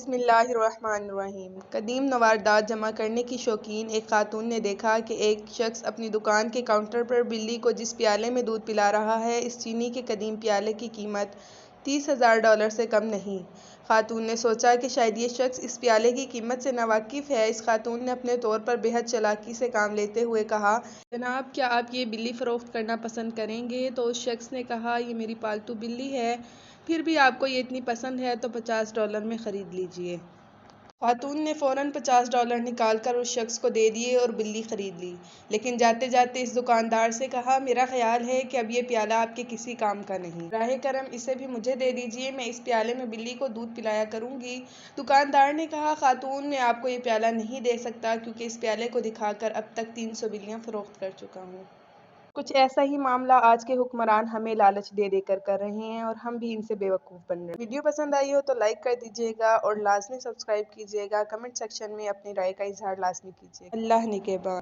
بسم اللہ الرحمن الرحیم۔ قدیم نواردات جمع کرنے کی شوقین ایک خاتون نے دیکھا کہ ایک شخص اپنی دکان کے کاؤنٹر پر بلی کو جس پیالے میں دودھ پلا رہا ہے، اس چینی کے قدیم پیالے کی قیمت $30,000 سے کم نہیں۔ خاتون نے سوچا کہ شاید یہ شخص اس پیالے کی قیمت سے ناواقف ہے۔ اس خاتون نے اپنے طور پر بے حد چالاکی سے کام لیتے ہوئے کہا، جناب کیا آپ یہ بلی فروخت کرنا پسند کریں گے؟ تو اس شخص نے کہا، یہ میری پالتو بلی ہے، پھر بھی آپ کو یہ اتنی پسند ہے تو $50 میں خرید لیجیے۔ خاتون نے فوراً $50 نکال کر اس شخص کو دے دیے اور بلی خرید لی، لیکن جاتے جاتے اس دکاندار سے کہا، میرا خیال ہے کہ اب یہ پیالہ آپ کے کسی کام کا نہیں۔ براہ کرم اسے بھی مجھے دے دیجیے، میں اس پیالے میں بلی کو دودھ پلایا کروں گی۔ دکاندار نے کہا، خاتون میں آپ کو یہ پیالہ نہیں دے سکتا کیونکہ اس پیالے کو دکھا کر اب تک 300 بلیاں فروخت کر چکا ہوں۔ کچھ ایسا ہی معاملہ آج کے حکمران ہمیں لالچ دے دے کر رہے ہیں اور ہم بھی ان سے بے وقوف بن رہے ہیں۔ ویڈیو پسند آئی ہو تو لائک کر دیجیے گا اور لازمی سبسکرائب کیجیے گا۔ کمنٹ سیکشن میں اپنی رائے کا اظہار لازمی کیجیے گا۔ اللہ نگہباں۔